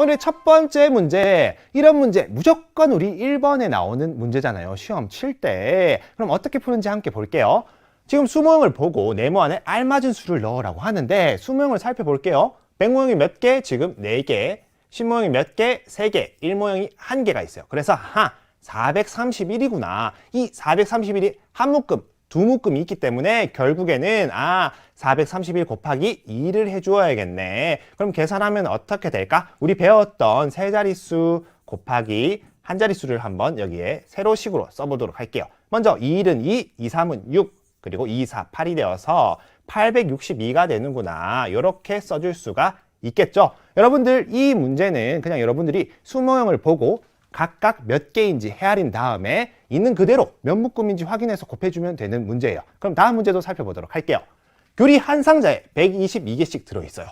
오늘 첫 번째 문제, 이런 문제 무조건 우리 1번에 나오는 문제잖아요. 시험 칠 때. 그럼 어떻게 푸는지 함께 볼게요. 지금 수모형을 보고 네모 안에 알맞은 수를 넣으라고 하는데 수모형을 살펴볼게요. 100모형이 몇 개? 지금 4개. 10모형이 몇 개? 3개. 1모형이 1개가 있어요. 그래서 431이구나. 이 431이 한 묶음, 두 묶음이 있기 때문에 결국에는 431 곱하기 2를 해주어야겠네. 그럼 계산하면 어떻게 될까? 우리 배웠던 세 자릿수 곱하기 한 자릿수를 한번 여기에 세로식으로 써보도록 할게요. 먼저 2일은 2, 2, 3은 6, 그리고 2, 4, 8이 되어서 862가 되는구나. 이렇게 써줄 수가 있겠죠. 여러분들 이 문제는 그냥 여러분들이 수모형을 보고 각각 몇 개인지 헤아린 다음에 있는 그대로 몇 묶음인지 확인해서 곱해주면 되는 문제예요. 그럼 다음 문제도 살펴보도록 할게요. 귤이 한 상자에 122개씩 들어있어요.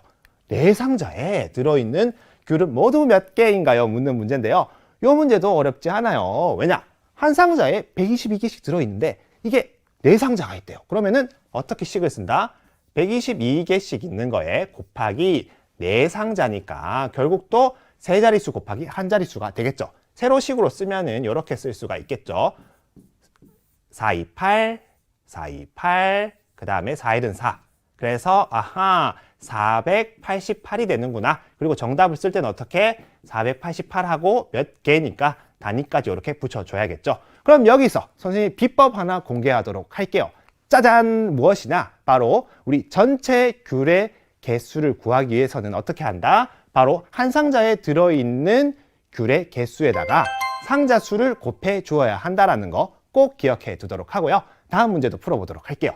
네 상자에 들어있는 귤은 모두 몇 개인가요? 묻는 문제인데요. 이 문제도 어렵지 않아요. 왜냐? 한 상자에 122개씩 들어있는데 이게 네 상자가 있대요. 그러면은 어떻게 식을 쓴다? 122개씩 있는 거에 곱하기 네 상자니까 결국 또 세 자릿수 곱하기 한 자릿수가 되겠죠. 세로식으로 쓰면은 이렇게 쓸 수가 있겠죠. 428, 428, 그 다음에 4일은 4. 그래서 488이 되는구나. 그리고 정답을 쓸 때는 어떻게? 488하고 몇 개니까 단위까지 이렇게 붙여줘야겠죠. 그럼 여기서 선생님이 비법 하나 공개하도록 할게요. 짜잔! 무엇이냐? 바로 우리 전체 귤의 개수를 구하기 위해서는 어떻게 한다? 바로 한 상자에 들어있는 귤의 개수에다가 상자 수를 곱해 주어야 한다는 거 꼭 기억해 두도록 하고요. 다음 문제도 풀어보도록 할게요.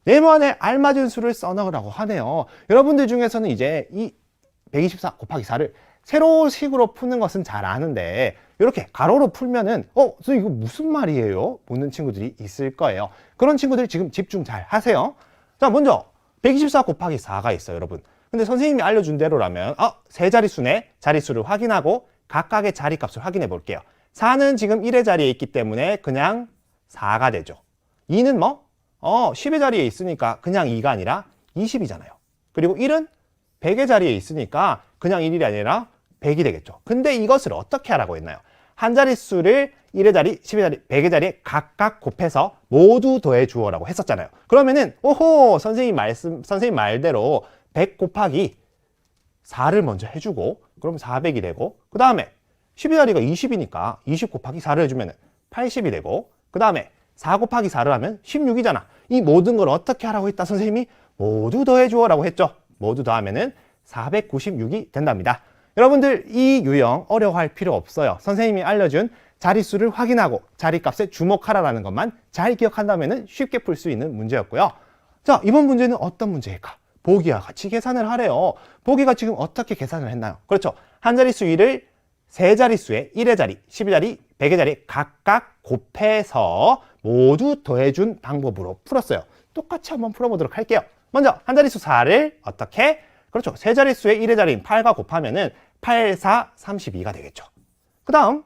네모 안에 알맞은 수를 써넣으라고 하네요. 여러분들 중에서는 이제 이 124 곱하기 4를 세로식으로 푸는 것은 잘 아는데 이렇게 가로로 풀면은 선생님 이거 무슨 말이에요? 묻는 친구들이 있을 거예요. 그런 친구들 지금 집중 잘 하세요. 자, 먼저 124 곱하기 4가 있어요, 여러분. 근데 선생님이 알려준 대로라면 세 자릿수네, 자릿수를 확인하고 각각의 자리값을 확인해 볼게요. 4는 지금 1의 자리에 있기 때문에 그냥 4가 되죠. 2는 뭐? 10의 자리에 있으니까 그냥 2가 아니라 20이잖아요. 그리고 1은 100의 자리에 있으니까 그냥 1이 아니라 100이 되겠죠. 근데 이것을 어떻게 하라고 했나요? 한 자릿수를 1의 자리, 10의 자리, 100의 자리에 각각 곱해서 모두 더해 주어라고 했었잖아요. 그러면은 선생님 말대로 100 곱하기 4를 먼저 해주고 그럼 400이 되고 그 다음에 10의 자리가 20이니까 20 곱하기 4를 해주면 80이 되고 그 다음에 4 곱하기 4를 하면 16이잖아. 이 모든 걸 어떻게 하라고 했다? 선생님이 모두 더해 주어라고 했죠. 모두 더하면은 496이 된답니다. 여러분들 이 유형 어려워할 필요 없어요. 선생님이 알려준 자릿수를 확인하고 자리값에 주목하라는 것만 잘 기억한다면 쉽게 풀 수 있는 문제였고요. 자, 이번 문제는 어떤 문제일까? 보기와 같이 계산을 하래요. 보기가 지금 어떻게 계산을 했나요? 그렇죠. 한 자릿수 1을 세 자릿수의 1의 자리, 10의 자리, 100의 자리 각각 곱해서 모두 더해준 방법으로 풀었어요. 똑같이 한번 풀어보도록 할게요. 먼저 한 자릿수 4를 어떻게? 그렇죠. 세 자릿수의 1의 자리인 8과 곱하면은 8, 4, 32가 되겠죠. 그 다음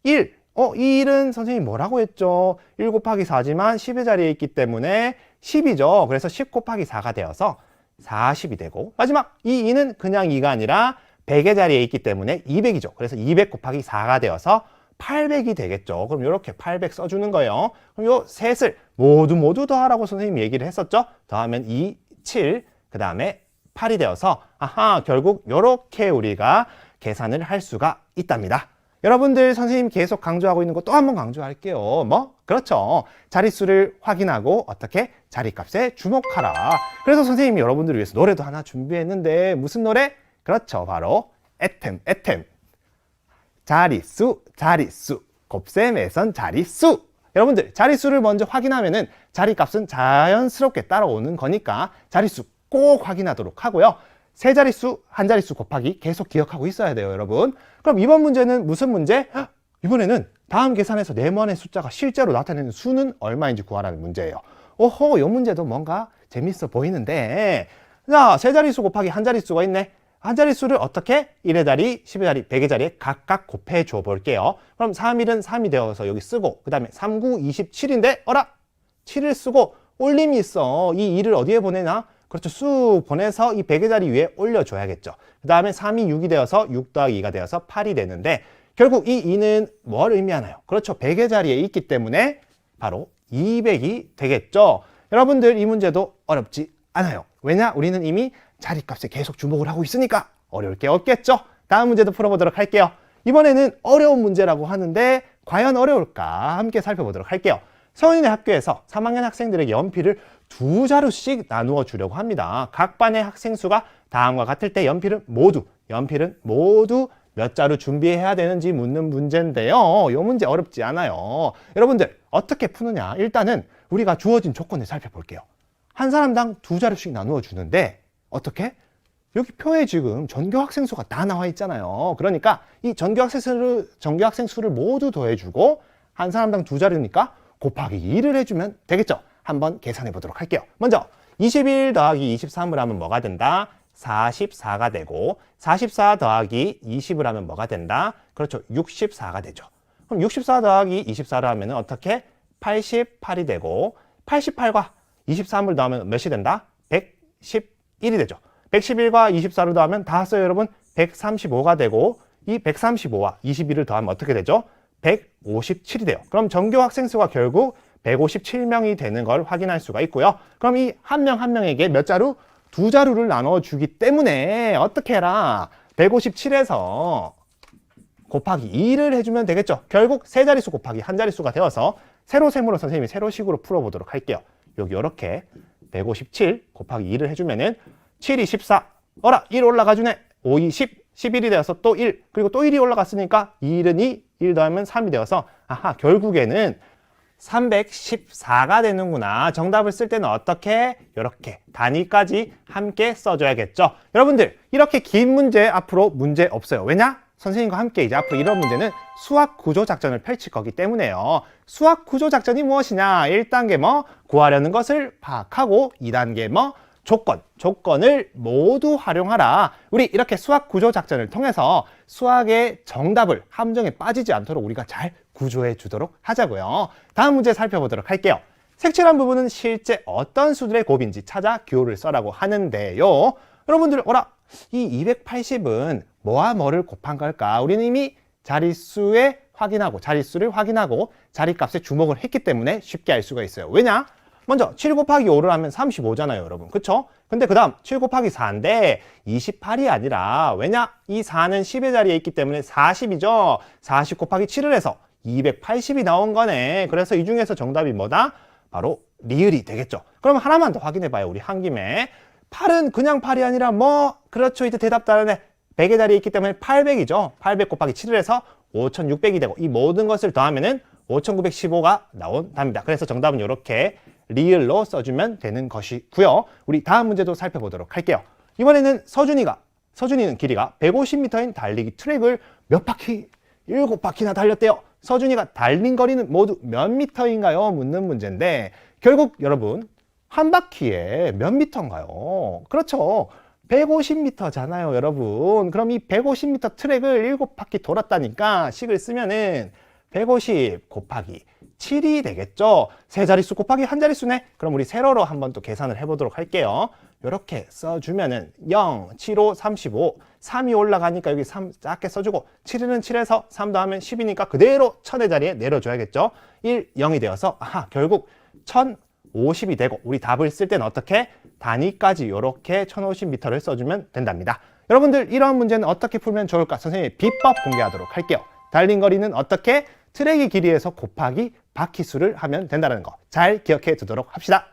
1. 이 1은 선생님이 뭐라고 했죠? 1 곱하기 4지만 10의 자리에 있기 때문에 10이죠. 그래서 10 곱하기 4가 되어서 40이 되고 마지막 이 2는 그냥 2가 아니라 100의 자리에 있기 때문에 200이죠. 그래서 200 곱하기 4가 되어서 800이 되겠죠. 그럼 이렇게 800 써주는 거예요. 그럼 요 셋을 모두 더하라고 선생님이 얘기를 했었죠. 더하면 2, 7, 그 다음에 8이 되어서 결국 이렇게 우리가 계산을 할 수가 있답니다. 여러분들 선생님이 계속 강조하고 있는 거 또 한번 강조할게요. 그렇죠. 자릿수를 확인하고 어떻게 자리값에 주목하라. 그래서 선생님이 여러분들을 위해서 노래도 하나 준비했는데 무슨 노래? 그렇죠. 바로 애템. 자릿수 곱셈에선 자릿수. 여러분들 자릿수를 먼저 확인하면은 자리값은 자연스럽게 따라오는 거니까 자릿수 꼭 확인하도록 하고요. 세 자릿수, 한 자릿수 곱하기 계속 기억하고 있어야 돼요, 여러분. 그럼 이번 문제는 무슨 문제? 이번에는 다음 계산에서 네모안의 숫자가 실제로 나타내는 수는 얼마인지 구하라는 문제예요. 이 문제도 뭔가 재밌어 보이는데 자, 세 자릿수 곱하기 한 자릿수가 있네. 한 자릿수를 어떻게? 1의 자리, 10의 자리, 100의 자리에 각각 곱해 줘 볼게요. 그럼 3일은 3이 되어서 여기 쓰고 그 다음에 3, 9, 27인데 7을 쓰고 올림이 있어. 이 2를 어디에 보내나? 그렇죠. 쑥 보내서 이 100의 자리 위에 올려줘야겠죠. 그 다음에 3이 6이 되어서 6 더하기 2가 되어서 8이 되는데 결국 이 2는 뭘 의미하나요? 그렇죠. 100의 자리에 있기 때문에 바로 200이 되겠죠. 여러분들 이 문제도 어렵지 않아요. 왜냐? 우리는 이미 자리값에 계속 주목을 하고 있으니까 어려울 게 없겠죠. 다음 문제도 풀어보도록 할게요. 이번에는 어려운 문제라고 하는데 과연 어려울까? 함께 살펴보도록 할게요. 서울인의 학교에서 3학년 학생들에게 연필을 2자루씩 나누어 주려고 합니다. 각 반의 학생 수가 다음과 같을 때 연필은 모두 몇 자루 준비해야 되는지 묻는 문제인데요. 이 문제 어렵지 않아요. 여러분들 어떻게 푸느냐? 일단은 우리가 주어진 조건을 살펴볼게요. 한 사람당 2자루씩 나누어 주는데 어떻게? 여기 표에 지금 전교 학생 수가 다 나와 있잖아요. 그러니까 이 전교 학생 수를 모두 더해주고 한 사람당 2자루니까 곱하기 2를 해주면 되겠죠. 한번 계산해 보도록 할게요. 먼저 21 더하기 23을 하면 뭐가 된다? 44가 되고 44 더하기 20을 하면 뭐가 된다? 그렇죠. 64가 되죠. 그럼 64 더하기 24를 하면 어떻게? 88이 되고 88과 23을 더하면 몇이 된다? 111이 되죠. 111과 24를 더하면 다 써요, 여러분. 135가 되고 이 135와 21을 더하면 어떻게 되죠? 157이 돼요. 그럼 전교 학생 수가 결국 157명이 되는 걸 확인할 수가 있고요. 그럼 이 한 명 한 명에게 몇 자루? 2자루를 나눠주기 때문에 어떻게 해라? 157에서 곱하기 2를 해주면 되겠죠. 결국 세 자릿수 곱하기 한 자릿수가 되어서 세로셈으로 선생님이 세로식으로 풀어보도록 할게요. 여기 이렇게 157 곱하기 2를 해주면은 7이 14, 1 올라가주네. 5, 2, 10, 11이 되어서 또 1, 그리고 또 1이 올라갔으니까 1은 2, 1 더하면 3이 되어서 결국에는 314가 되는구나. 정답을 쓸 때는 어떻게? 이렇게 단위까지 함께 써줘야겠죠. 여러분들 이렇게 긴 문제 앞으로 문제 없어요. 왜냐? 선생님과 함께 이제 앞으로 이런 문제는 수학 구조 작전을 펼칠 거기 때문에요. 수학 구조 작전이 무엇이냐? 1단계 구하려는 것을 파악하고 2단계 조건을 모두 활용하라. 우리 이렇게 수학 구조 작전을 통해서 수학의 정답을 함정에 빠지지 않도록 우리가 잘 구조해 주도록 하자고요. 다음 문제 살펴보도록 할게요. 색칠한 부분은 실제 어떤 수들의 곱인지 찾아 기호를 써라고 하는데요. 여러분들 이 280은 뭐와 뭐를 곱한 걸까? 우리는 이미 자릿수를 확인하고 자리값에 주목을 했기 때문에 쉽게 알 수가 있어요. 왜냐? 먼저 7 곱하기 5를 하면 35잖아요, 여러분. 그쵸? 근데 그 다음 7 곱하기 4인데 28이 아니라 왜냐? 이 4는 10의 자리에 있기 때문에 40이죠. 40 곱하기 7을 해서 280이 나온 거네. 그래서 이 중에서 정답이 뭐다? 바로 리을이 되겠죠. 그럼 하나만 더 확인해봐요, 우리 한 김에. 8은 그냥 8이 아니라 그렇죠. 이제 대답 다르네. 100의 자리에 있기 때문에 800이죠. 800 곱하기 7을 해서 5600이 되고 이 모든 것을 더하면은 5915가 나온 답입니다. 그래서 정답은 이렇게 리을로 써주면 되는 것이고요. 우리 다음 문제도 살펴보도록 할게요. 이번에는 서준이는 길이가 150m인 달리기 트랙을 몇 바퀴? 7바퀴나 달렸대요. 서준이가 달린 거리는 모두 몇 미터인가요? 묻는 문제인데 결국 여러분 한 바퀴에 몇 미터인가요? 그렇죠. 150m잖아요, 여러분. 그럼 이 150m 트랙을 7바퀴 돌았다니까 식을 쓰면은 150 곱하기 7이 되겠죠. 세 자릿수 곱하기 한 자릿수네. 그럼 우리 세로로 한번 또 계산을 해보도록 할게요. 이렇게 써주면은 0, 7, 5, 35, 3이 올라가니까 여기 3 작게 써주고 7은 7에서 3 더하면 10이니까 그대로 1000의 자리에 내려줘야겠죠. 1, 0이 되어서 결국 1050이 되고 우리 답을 쓸 때는 어떻게? 단위까지 이렇게 1050m를 써주면 된답니다. 여러분들 이런 문제는 어떻게 풀면 좋을까? 선생님이 비법 공개하도록 할게요. 달린 거리는 어떻게? 트랙의 길이에서 곱하기 바퀴수를 하면 된다는 거 잘 기억해 두도록 합시다.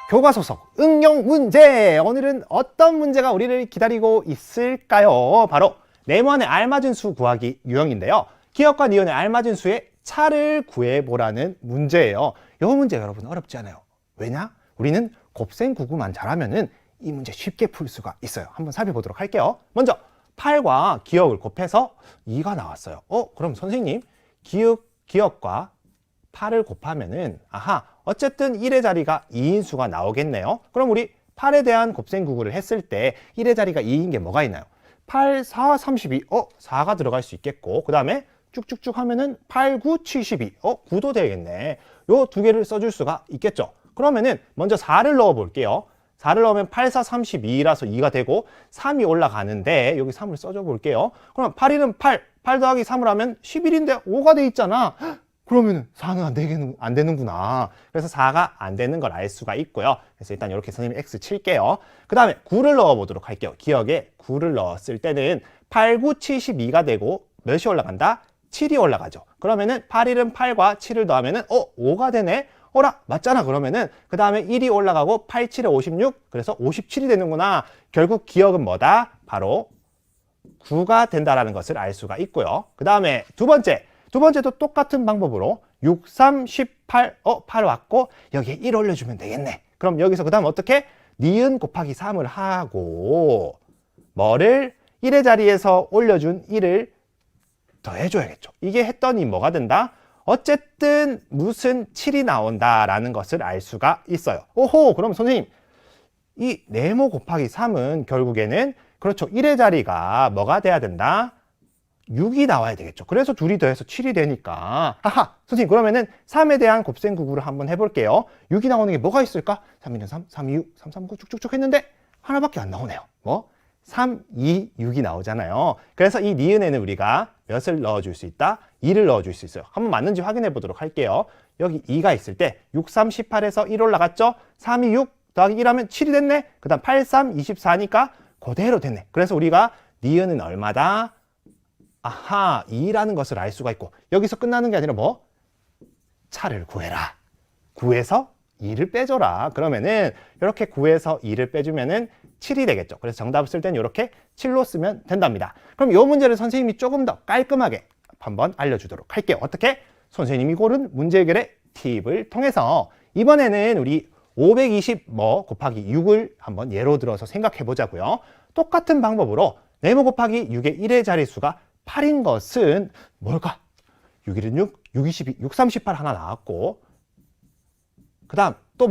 교과소속 응용 문제! 오늘은 어떤 문제가 우리를 기다리고 있을까요? 바로 네모안에 알맞은 수 구하기 유형인데요. 기역과 니은에 알맞은 수의 차를 구해보라는 문제예요. 이 문제 여러분 어렵지 않아요. 왜냐? 우리는 곱셈9구만 잘하면은 이 문제 쉽게 풀 수가 있어요. 한번 살펴보도록 할게요. 먼저 8과 기역을 곱해서 2가 나왔어요. 그럼 선생님 기역과 8을 곱하면은 어쨌든 1의 자리가 2인 수가 나오겠네요. 그럼 우리 8에 대한 곱셈9구를 했을 때 1의 자리가 2인 게 뭐가 있나요? 8, 4, 32. 4가 들어갈 수 있겠고 그 다음에 쭉쭉쭉 하면은 8, 9, 72. 9도 되겠네. 요 두 개를 써줄 수가 있겠죠. 그러면은 먼저 4를 넣어 볼게요. 4를 넣으면 8, 4, 32라서 2가 되고 3이 올라가는데 여기 3을 써줘 볼게요. 그럼 8, 1은 8, 8 더하기 3을 하면 11인데 5가 돼 있잖아. 그러면은 4는 안 되는구나. 그래서 4가 안 되는 걸 알 수가 있고요. 그래서 일단 이렇게 선생님이 X 칠게요. 그 다음에 9를 넣어 보도록 할게요. 기억에 9를 넣었을 때는 8, 9, 72가 되고 몇이 올라간다? 7이 올라가죠. 그러면은 8, 1은 8과 7을 더하면은 5가 되네? 어라? 맞잖아. 그러면은 그 다음에 1이 올라가고 8, 7에 56, 그래서 57이 되는구나. 결국 기억은 뭐다? 바로 9가 된다라는 것을 알 수가 있고요. 그 다음에 두 번째도 똑같은 방법으로 6, 3, 18, 8 왔고 여기에 1 올려주면 되겠네. 그럼 여기서 그 다음 어떻게? 니은 곱하기 3을 하고 뭐를? 1의 자리에서 올려준 1을 더해줘야겠죠. 이게 했더니 뭐가 된다? 어쨌든 무슨 7이 나온다라는 것을 알 수가 있어요. 오호, 그럼 선생님 이 네모 곱하기 3은 결국에는 그렇죠. 1의 자리가 뭐가 돼야 된다? 6이 나와야 되겠죠. 그래서 둘이 더해서 7이 되니까 하하, 선생님 그러면은 3에 대한 곱셈 구구를 한번 해볼게요. 6이 나오는 게 뭐가 있을까? 3, 2는 3, 3, 2, 6, 3, 3, 9 쭉쭉쭉 했는데 하나밖에 안 나오네요. 뭐? 3, 2, 6이 나오잖아요. 그래서 이 니은에는 우리가 몇을 넣어줄 수 있다? 2를 넣어줄 수 있어요. 한번 맞는지 확인해 보도록 할게요. 여기 2가 있을 때 6, 3, 18에서 1 올라갔죠? 3, 2, 6 더하기 1 하면 7이 됐네? 그 다음 8, 3, 24니까 그대로 됐네. 그래서 우리가 니은은 얼마다? 아하, 2라는 것을 알 수가 있고 여기서 끝나는 게 아니라 뭐? 차를 구해라. 9에서 2를 빼줘라. 그러면은 이렇게 9에서 2를 빼주면은 7이 되겠죠. 그래서 정답을 쓸 때는 이렇게 7로 쓰면 된답니다. 그럼 이 문제를 선생님이 조금 더 깔끔하게 한번 알려주도록 할게요. 어떻게? 선생님이 고른 문제 해결의 팁을 통해서 이번에는 우리 520 곱하기 6을 한번 예로 들어서 생각해 보자고요. 똑같은 방법으로 네모 곱하기 6의 1의 자릿수가 8인 것은 뭘까? 6, 1은 6, 6, 22, 6, 38 하나 나왔고 그 다음 또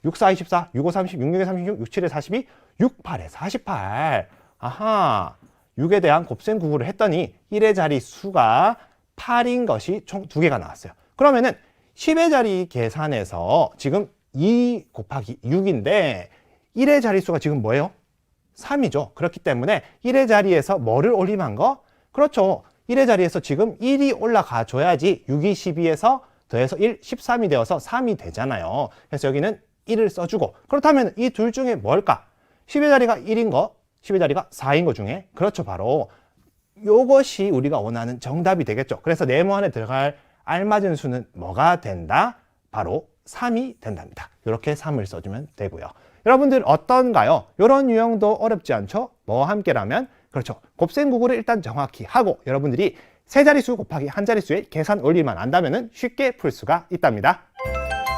6, 4, 24, 6, 5, 30, 6, 6에 36, 6, 7에 42, 6, 8에 48. 아하, 6에 대한 곱셈 구구를 했더니 1의 자리 수가 8인 것이 총 2개가 나왔어요. 그러면은 10의 자리 계산에서 지금 2 곱하기 6인데 1의 자릿수가 지금 뭐예요? 3이죠. 그렇기 때문에 1의 자리에서 뭐를 올림한 거? 그렇죠. 1의 자리에서 지금 1이 올라가 줘야지 6이 12에서 더해서 1, 13이 되어서 3이 되잖아요. 그래서 여기는 1을 써주고 그렇다면 이 둘 중에 뭘까? 10의 자리가 1인 거, 10의 자리가 4인 거 중에 그렇죠. 바로 요것이 우리가 원하는 정답이 되겠죠. 그래서 네모 안에 들어갈 알맞은 수는 뭐가 된다? 바로 3이 된답니다. 이렇게 3을 써주면 되고요. 여러분들 어떤가요? 이런 유형도 어렵지 않죠? 뭐와 함께라면? 그렇죠. 곱셈 구구를 일단 정확히 하고 여러분들이 세 자릿수 곱하기 한 자릿수의 계산 원리만 안다면 쉽게 풀 수가 있답니다.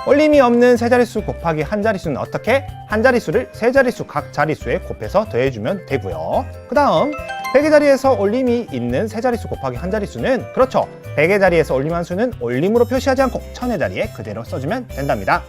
올림이 없는 세 자릿수 곱하기 한 자릿수는 어떻게? 한 자릿수를 세 자릿수 각 자릿수에 곱해서 더해주면 되고요. 그 다음 100의 자리에서 올림이 있는 세 자릿수 곱하기 한 자릿수는 그렇죠. 100의 자리에서 올림한 수는 올림으로 표시하지 않고 1000의 자리에 그대로 써주면 된답니다.